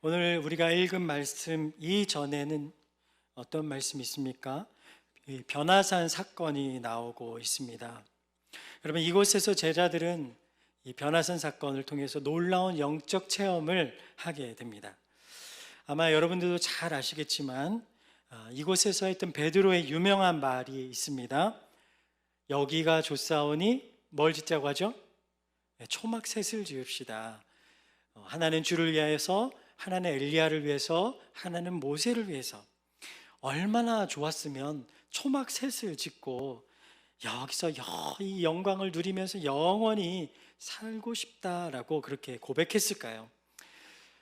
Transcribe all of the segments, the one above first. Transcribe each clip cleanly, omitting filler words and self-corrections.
오늘 우리가 읽은 말씀 이전에는 어떤 말씀이 있습니까? 이 변화산 사건이 나오고 있습니다. 여러분, 이곳에서 제자들은 이 변화산 사건을 통해서 놀라운 영적 체험을 하게 됩니다. 아마 여러분들도 잘 아시겠지만 이곳에서 했던 베드로의 유명한 말이 있습니다. 여기가 좋사오니 뭘 짓자고 하죠? 초막셋을 지읍시다. 하나는 주를 위하여서, 하나는 엘리야를 위해서, 하나는 모세를 위해서. 얼마나 좋았으면 초막셋을 짓고 여기서 이 영광을 누리면서 영원히 살고 싶다라고 그렇게 고백했을까요?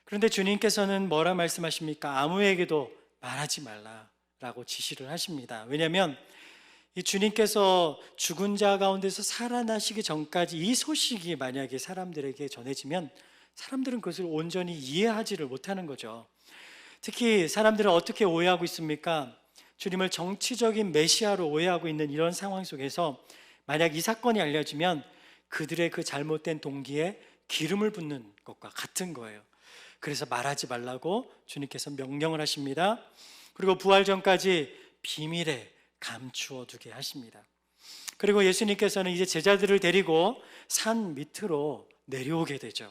그런데 주님께서는 뭐라 말씀하십니까? 아무에게도 말하지 말라라고 지시를 하십니다. 왜냐하면 이 주님께서 죽은 자 가운데서 살아나시기 전까지 이 소식이 만약에 사람들에게 전해지면 사람들은 그것을 온전히 이해하지를 못하는 거죠. 특히 사람들은 어떻게 오해하고 있습니까? 주님을 정치적인 메시아로 오해하고 있는 이런 상황 속에서 만약 이 사건이 알려지면 그들의 그 잘못된 동기에 기름을 붓는 것과 같은 거예요. 그래서 말하지 말라고 주님께서 명령을 하십니다. 그리고 부활 전까지 비밀에 감추어 두게 하십니다. 그리고 예수님께서는 이제 제자들을 데리고 산 밑으로 내려오게 되죠.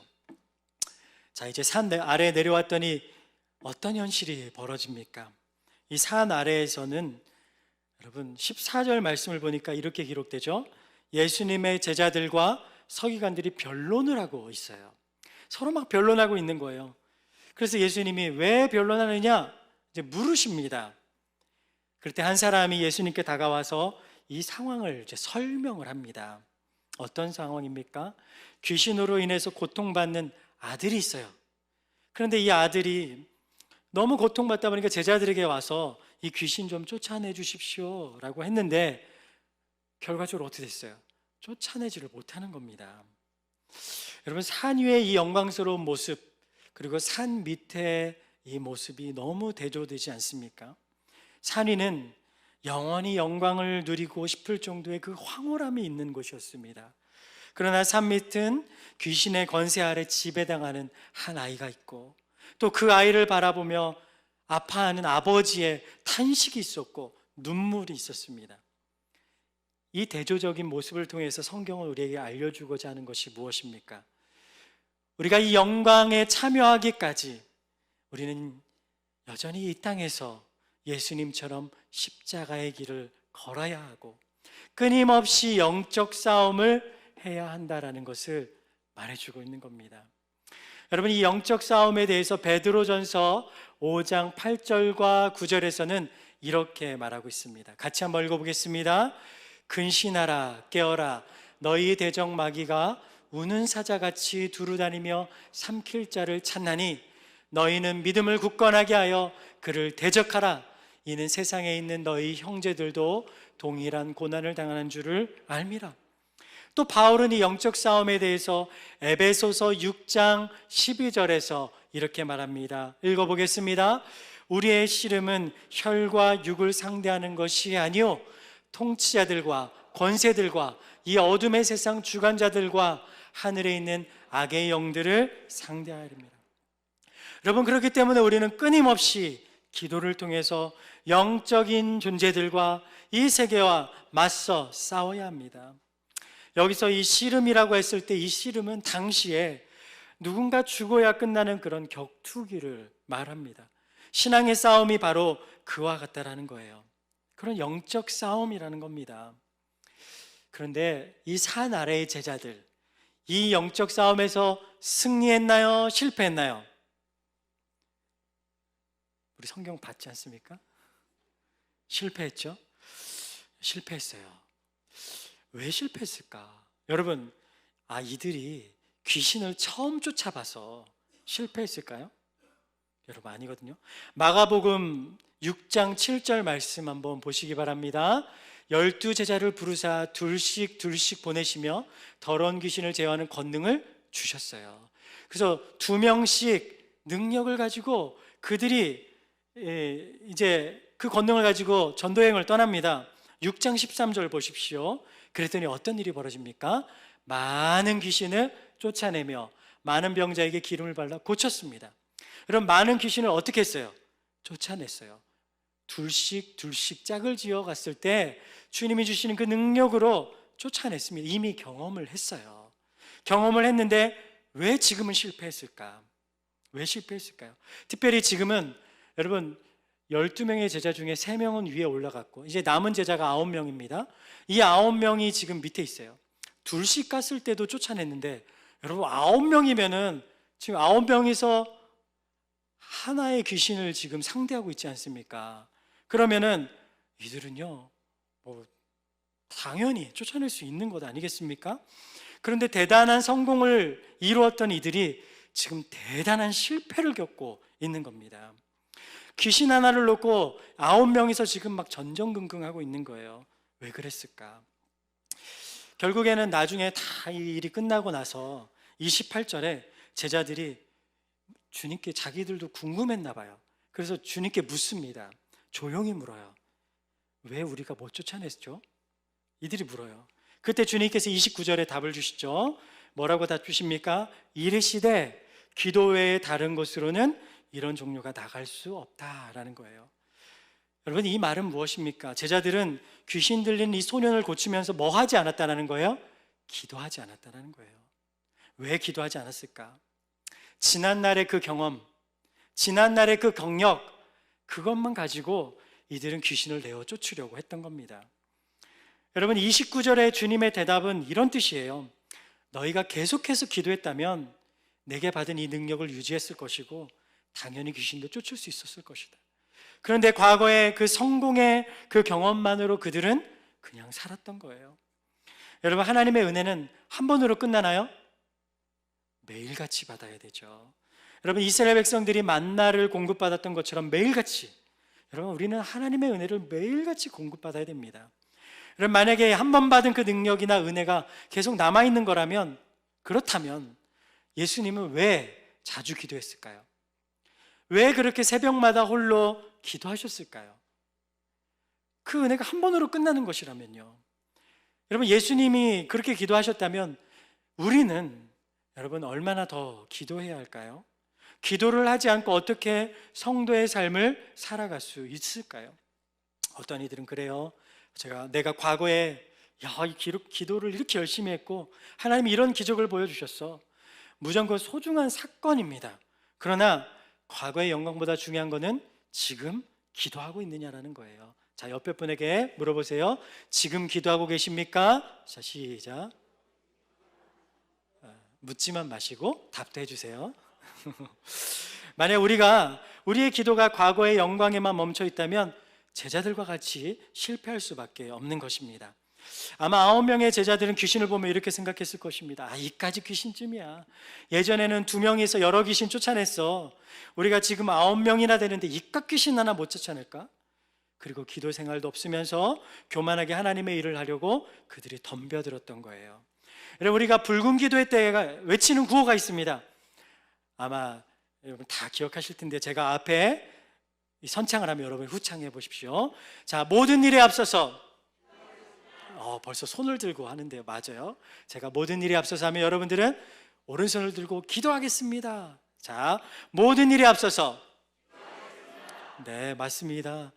자, 이제 산 아래에 내려왔더니 어떤 현실이 벌어집니까? 이 산 아래에서는 여러분 14절 말씀을 보니까 이렇게 기록되죠. 예수님의 제자들과 서기관들이 변론을 하고 있어요. 서로 막 변론하고 있는 거예요. 그래서 예수님이 왜 변론하느냐 이제 물으십니다. 그럴 때 한 사람이 예수님께 다가와서 이 상황을 이제 설명을 합니다. 어떤 상황입니까? 귀신으로 인해서 고통받는 아들이 있어요. 그런데 이 아들이 너무 고통받다 보니까 제자들에게 와서 이 귀신 좀 쫓아내 주십시오 라고 했는데 결과적으로 어떻게 됐어요? 쫓아내지를 못하는 겁니다. 여러분, 산 위의 이 영광스러운 모습 그리고 산 밑의 이 모습이 너무 대조되지 않습니까? 산 위는 영원히 영광을 누리고 싶을 정도의 그 황홀함이 있는 곳이었습니다. 그러나 산 밑은 귀신의 권세 아래 지배당하는 한 아이가 있고 또 그 아이를 바라보며 아파하는 아버지의 탄식이 있었고 눈물이 있었습니다. 이 대조적인 모습을 통해서 성경은 우리에게 알려주고자 하는 것이 무엇입니까? 우리가 이 영광에 참여하기까지 우리는 여전히 이 땅에서 예수님처럼 십자가의 길을 걸어야 하고 끊임없이 영적 싸움을 해야 한다라는 것을 말해주고 있는 겁니다. 여러분, 이 영적 싸움에 대해서 베드로전서 5장 8절과 9절에서는 이렇게 말하고 있습니다. 같이 한번 읽어보겠습니다. 근신하라, 깨어라, 너희 대적 마귀가 우는 사자같이 두루다니며 삼킬 자를 찾나니 너희는 믿음을 굳건하게 하여 그를 대적하라. 이는 세상에 있는 너희 형제들도 동일한 고난을 당하는 줄을 알미라. 또 바울은 이 영적 싸움에 대해서 에베소서 6장 12절에서 이렇게 말합니다. 읽어보겠습니다. 우리의 씨름은 혈과 육을 상대하는 것이 아니요 통치자들과 권세들과 이 어둠의 세상 주관자들과 하늘에 있는 악의 영들을 상대하리라. 여러분, 그렇기 때문에 우리는 끊임없이 기도를 통해서 영적인 존재들과 이 세계와 맞서 싸워야 합니다. 여기서 이 씨름이라고 했을 때 이 씨름은 당시에 누군가 죽어야 끝나는 그런 격투기를 말합니다. 신앙의 싸움이 바로 그와 같다라는 거예요. 그런 영적 싸움이라는 겁니다. 그런데 이 산 아래의 제자들, 이 영적 싸움에서 승리했나요? 실패했나요? 우리 성경 봤지 않습니까? 실패했죠? 실패했어요. 왜 실패했을까? 여러분, 이들이 귀신을 처음 쫓아봐서 실패했을까요? 여러분, 아니거든요. 마가복음 6장 7절 말씀 한번 보시기 바랍니다. 12제자를 부르사 둘씩 보내시며 더러운 귀신을 제어하는 권능을 주셨어요. 그래서 2명씩 능력을 가지고 그들이 이제 그 권능을 가지고 전도여행을 떠납니다. 6장 13절 보십시오. 그랬더니 어떤 일이 벌어집니까? 많은 귀신을 쫓아내며 많은 병자에게 기름을 발라 고쳤습니다. 여러분, 많은 귀신을 어떻게 했어요? 쫓아냈어요. 둘씩 짝을 지어 갔을 때 주님이 주시는 그 능력으로 쫓아냈습니다. 이미 경험을 했어요. 경험을 했는데 왜 지금은 실패했을까? 왜 실패했을까요? 특별히 지금은 여러분 12명의 제자 중에 3명은 위에 올라갔고 이제 남은 제자가 9명입니다. 이 9명이 지금 밑에 있어요. 둘씩 갔을 때도 쫓아냈는데 여러분 9명이면은 지금 9명이서 하나의 귀신을 지금 상대하고 있지 않습니까? 그러면은 이들은요 뭐 당연히 쫓아낼 수 있는 것 아니겠습니까? 그런데 대단한 성공을 이루었던 이들이 지금 대단한 실패를 겪고 있는 겁니다. 귀신 하나를 놓고 9명이서 지금 막 전전긍긍하고 있는 거예요. 왜 그랬을까? 결국에는 나중에 다 이 일이 끝나고 나서 28절에 제자들이 주님께 자기들도 궁금했나 봐요. 그래서 주님께 묻습니다. 조용히 물어요. 왜 우리가 못 쫓아냈죠? 이들이 물어요. 그때 주님께서 29절에 답을 주시죠. 뭐라고 답 주십니까? 이르시되 기도 외에 다른 곳으로는 이런 종류가 나갈 수 없다라는 거예요. 여러분, 이 말은 무엇입니까? 제자들은 귀신 들린 이 소년을 고치면서 뭐 하지 않았다는 거예요? 기도하지 않았다는 거예요. 왜 기도하지 않았을까? 지난날의 그 경험, 지난날의 그 경력, 그것만 가지고 이들은 귀신을 내어 쫓으려고 했던 겁니다. 여러분, 29절의 주님의 대답은 이런 뜻이에요. 너희가 계속해서 기도했다면 내게 받은 이 능력을 유지했을 것이고 당연히 귀신도 쫓을 수 있었을 것이다. 그런데 과거의 그 성공의 그 경험만으로 그들은 그냥 살았던 거예요. 여러분, 하나님의 은혜는 한 번으로 끝나나요? 매일같이 받아야 되죠. 여러분, 이스라엘 백성들이 만나를 공급받았던 것처럼 매일같이, 여러분, 우리는 하나님의 은혜를 매일같이 공급받아야 됩니다. 여러분, 만약에 한 번 받은 그 능력이나 은혜가 계속 남아있는 거라면, 그렇다면 예수님은 왜 자주 기도했을까요? 왜 그렇게 새벽마다 홀로 기도하셨을까요? 그 은혜가 한 번으로 끝나는 것이라면요. 여러분, 예수님이 그렇게 기도하셨다면 우리는 여러분 얼마나 더 기도해야 할까요? 기도를 하지 않고 어떻게 성도의 삶을 살아갈 수 있을까요? 어떤 이들은 그래요. 내가 과거에 이 기도를 이렇게 열심히 했고 하나님이 이런 기적을 보여주셨어. 무조건 소중한 사건입니다. 그러나 과거의 영광보다 중요한 거는 지금 기도하고 있느냐라는 거예요. 자, 옆에 분에게 물어보세요. 지금 기도하고 계십니까? 자, 시작. 묻지만 마시고 답도 해주세요. 만약 우리의 기도가 과거의 영광에만 멈춰 있다면 제자들과 같이 실패할 수밖에 없는 것입니다. 아마 9명의 제자들은 귀신을 보면 이렇게 생각했을 것입니다. 이까지 귀신쯤이야. 예전에는 2명이서 여러 귀신 쫓아냈어. 우리가 지금 9명이나 되는데 이깟 귀신 하나 못 쫓아낼까? 그리고 기도 생활도 없으면서 교만하게 하나님의 일을 하려고 그들이 덤벼들었던 거예요. 여러분, 우리가 붉은 기도회 때 외치는 구호가 있습니다. 아마 여러분 다 기억하실 텐데 제가 앞에 선창을 하면 여러분 후창해 보십시오. 자, 모든 일에 앞서서 벌써 손을 들고 하는데요. 맞아요. 제가 모든 일에 앞서서 하면 여러분들은 오른손을 들고 기도하겠습니다. 자, 모든 일에 앞서서. 네, 맞습니다.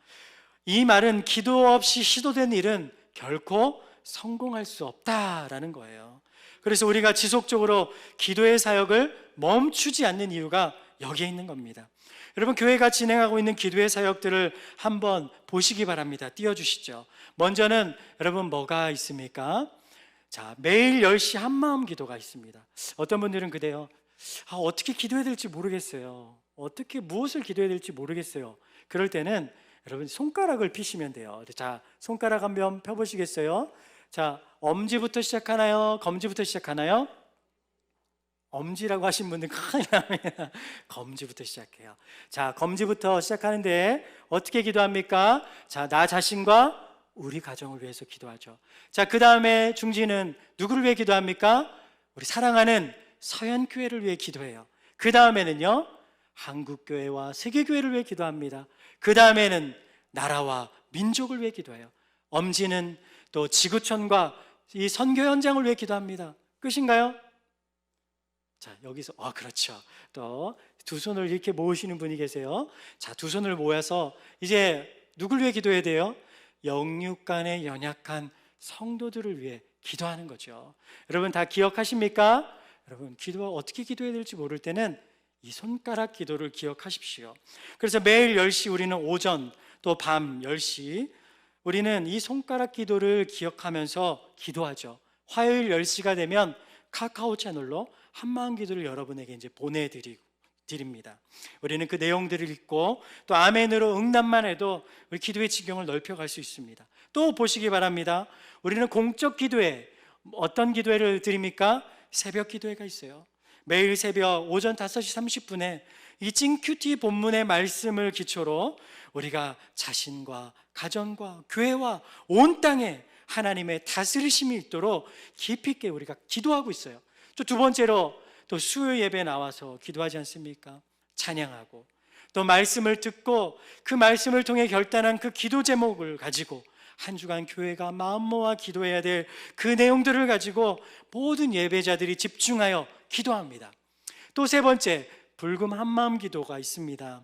이 말은 기도 없이 시도된 일은 결코 성공할 수 없다라는 거예요. 그래서 우리가 지속적으로 기도의 사역을 멈추지 않는 이유가 여기에 있는 겁니다. 여러분, 교회가 진행하고 있는 기도의 사역들을 한번 보시기 바랍니다. 띄워주시죠. 먼저는 여러분 뭐가 있습니까? 자, 매일 10시 한마음 기도가 있습니다. 어떤 분들은 그래요. 어떻게 기도해야 될지 모르겠어요. 무엇을 기도해야 될지 모르겠어요. 그럴 때는 여러분 손가락을 피시면 돼요. 자, 손가락 한번 펴보시겠어요? 자, 엄지부터 시작하나요? 검지부터 시작하나요? 엄지라고 하신 분들 큰일 납니다. 검지부터 시작해요. 자, 검지부터 시작하는데 어떻게 기도합니까? 자, 나 자신과 우리 가정을 위해서 기도하죠. 자, 그 다음에 중지는 누구를 위해 기도합니까? 우리 사랑하는 서현교회를 위해 기도해요. 그 다음에는요, 한국교회와 세계교회를 위해 기도합니다. 그 다음에는 나라와 민족을 위해 기도해요. 엄지는 또 지구촌과 이 선교 현장을 위해 기도합니다. 끝인가요? 자, 여기서 그렇죠. 또 두 손을 이렇게 모으시는 분이 계세요. 자, 두 손을 모아서 이제 누굴 위해 기도해야 돼요? 영육간에 연약한 성도들을 위해 기도하는 거죠. 여러분 다 기억하십니까? 여러분 기도 어떻게 기도해야 될지 모를 때는 이 손가락 기도를 기억하십시오. 그래서 매일 10시 우리는 오전 또 밤 10시 우리는 이 손가락 기도를 기억하면서 기도하죠. 화요일 10시가 되면 카카오 채널로 한마음 기도를 여러분에게 이제 보내드립니다. 우리는 그 내용들을 읽고 또 아멘으로 응답만 해도 우리 기도의 지경을 넓혀갈 수 있습니다. 또 보시기 바랍니다. 우리는 공적 기도회, 어떤 기도회를 드립니까? 새벽 기도회가 있어요. 매일 새벽 오전 5시 30분에 이 찡큐티 본문의 말씀을 기초로 우리가 자신과 가정과 교회와 온 땅에 하나님의 다스리심이 있도록 깊이 있게 우리가 기도하고 있어요. 또 두 번째로 또 수요 예배 나와서 기도하지 않습니까? 찬양하고 또 말씀을 듣고 그 말씀을 통해 결단한 그 기도 제목을 가지고 한 주간 교회가 마음 모아 기도해야 될 그 내용들을 가지고 모든 예배자들이 집중하여 기도합니다. 또 세 번째, 불금 한마음 기도가 있습니다.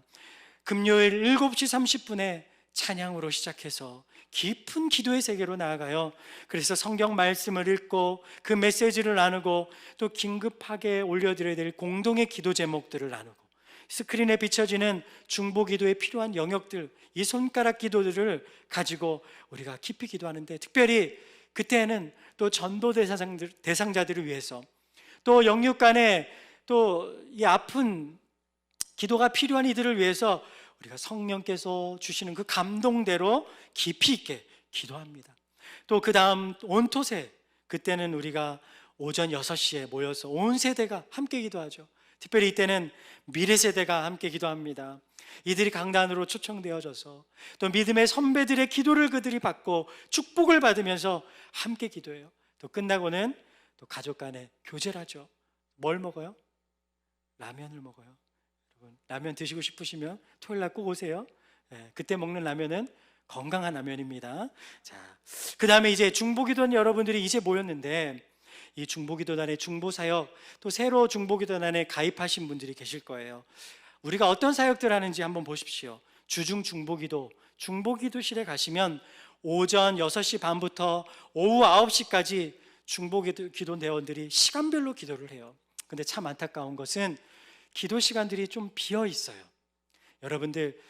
금요일 7시 30분에 찬양으로 시작해서 깊은 기도의 세계로 나아가요. 그래서 성경 말씀을 읽고 그 메시지를 나누고 또 긴급하게 올려드려야 될 공동의 기도 제목들을 나누고 스크린에 비춰지는 중보 기도에 필요한 영역들, 이 손가락 기도들을 가지고 우리가 깊이 기도하는데, 특별히 그때는 또 전도 대상자들을 위해서 또 영육 간에 또 이 아픈 기도가 필요한 이들을 위해서 우리가 성령께서 주시는 그 감동대로 깊이 있게 기도합니다. 또 그 다음 온토세, 그때는 우리가 오전 6시에 모여서 온 세대가 함께 기도하죠. 특별히 이때는 미래 세대가 함께 기도합니다. 이들이 강단으로 초청되어져서 또 믿음의 선배들의 기도를 그들이 받고 축복을 받으면서 함께 기도해요. 또 끝나고는 또 가족 간에 교제를 하죠. 뭘 먹어요? 라면을 먹어요. 여러분, 라면 드시고 싶으시면 토요일 날 꼭 오세요. 그때 먹는 라면은 건강한 라면입니다. 자, 그 다음에 이제 중보기도원 여러분들이 이제 모였는데, 이 중보기도단의 중보사역, 또 새로 중보기도단에 가입하신 분들이 계실 거예요. 우리가 어떤 사역들 하는지 한번 보십시오. 주중 중보기도, 중보기도실에 가시면 오전 6시 반부터 오후 9시까지 중보기도 대원들이 시간별로 기도를 해요. 근데 참 안타까운 것은 기도 시간들이 좀 비어 있어요. 여러분들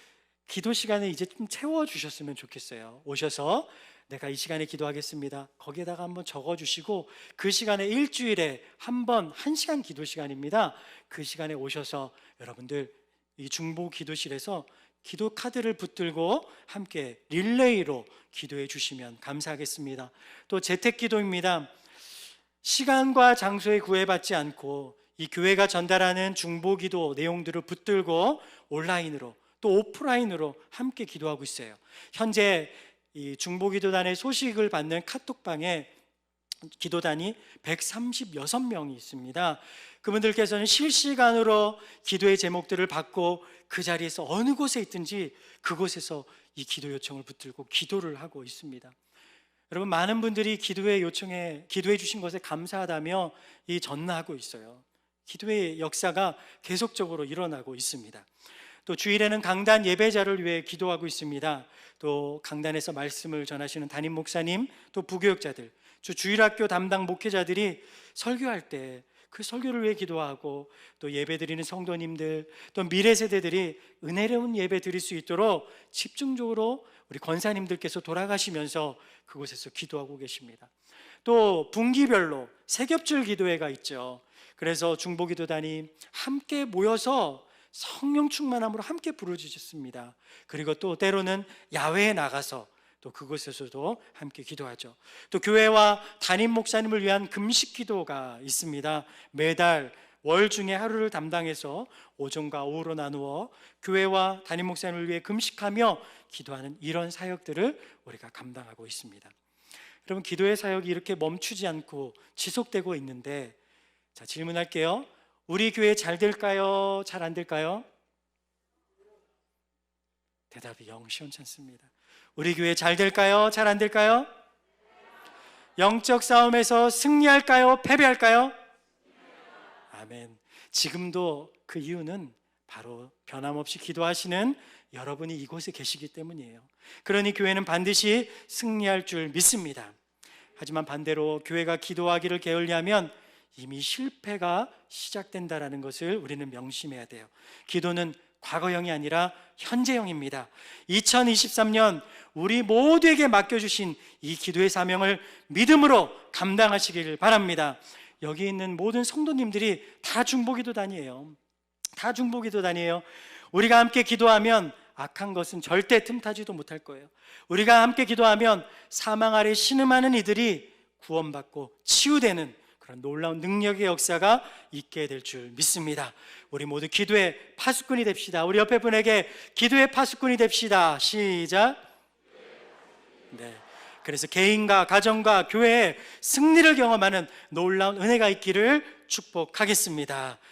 기도 시간에 이제 좀 채워주셨으면 좋겠어요. 오셔서 내가 이 시간에 기도하겠습니다, 거기에다가 한번 적어주시고, 그 시간에 일주일에 한 번 1시간 기도 시간입니다. 그 시간에 오셔서 여러분들 이 중보 기도실에서 기도 카드를 붙들고 함께 릴레이로 기도해 주시면 감사하겠습니다. 또 재택기도입니다. 시간과 장소에 구애받지 않고 이 교회가 전달하는 중보기도 내용들을 붙들고 온라인으로 또 오프라인으로 함께 기도하고 있어요. 현재 이 중보기도단의 소식을 받는 카톡방에 기도단이 136명이 있습니다. 그분들께서는 실시간으로 기도의 제목들을 받고 그 자리에서 어느 곳에 있든지 그곳에서 이 기도 요청을 붙들고 기도를 하고 있습니다. 여러분, 많은 분들이 기도의 요청에 기도해 주신 것에 감사하다며 이 전화하고 있어요. 기도의 역사가 계속적으로 일어나고 있습니다. 또 주일에는 강단 예배자를 위해 기도하고 있습니다. 또 강단에서 말씀을 전하시는 담임 목사님, 또 부교육자들, 주일학교 담당 목회자들이 설교할 때 그 설교를 위해 기도하고, 또 예배드리는 성도님들, 또 미래 세대들이 은혜로운 예배 드릴 수 있도록 집중적으로 우리 권사님들께서 돌아가시면서 그곳에서 기도하고 계십니다. 또 분기별로 세겹줄 기도회가 있죠. 그래서 중보기도단이 함께 모여서 성령 충만함으로 함께 부르짖습니다. 그리고 또 때로는 야외에 나가서 또 그곳에서도 함께 기도하죠. 또 교회와 담임 목사님을 위한 금식 기도가 있습니다. 매달 월 중에 하루를 담당해서 오전과 오후로 나누어 교회와 담임 목사님을 위해 금식하며 기도하는 이런 사역들을 우리가 감당하고 있습니다. 여러분, 기도의 사역이 이렇게 멈추지 않고 지속되고 있는데, 자, 질문할게요. 우리 교회 잘 될까요? 잘 안 될까요? 대답이 영 시원치 않습니다. 우리 교회 잘 될까요? 잘 안 될까요? 영적 싸움에서 승리할까요? 패배할까요? 아멘. 지금도 그 이유는 바로 변함없이 기도하시는 여러분이 이곳에 계시기 때문이에요. 그러니 교회는 반드시 승리할 줄 믿습니다. 하지만 반대로 교회가 기도하기를 게을리하면 이미 실패가 시작된다는 것을 우리는 명심해야 돼요. 기도는 과거형이 아니라 현재형입니다. 2023년 우리 모두에게 맡겨주신 이 기도의 사명을 믿음으로 감당하시길 바랍니다. 여기 있는 모든 성도님들이 다 중보기도단이에요. 다 중보기도단이에요. 우리가 함께 기도하면 악한 것은 절대 틈타지도 못할 거예요. 우리가 함께 기도하면 사망 아래 신음하는 이들이 구원받고 치유되는 그런 놀라운 능력의 역사가 있게 될 줄 믿습니다. 우리 모두 기도의 파수꾼이 됩시다. 우리 옆에 분에게 기도의 파수꾼이 됩시다. 시작. 네. 그래서 개인과 가정과 교회의 승리를 경험하는 놀라운 은혜가 있기를 축복하겠습니다.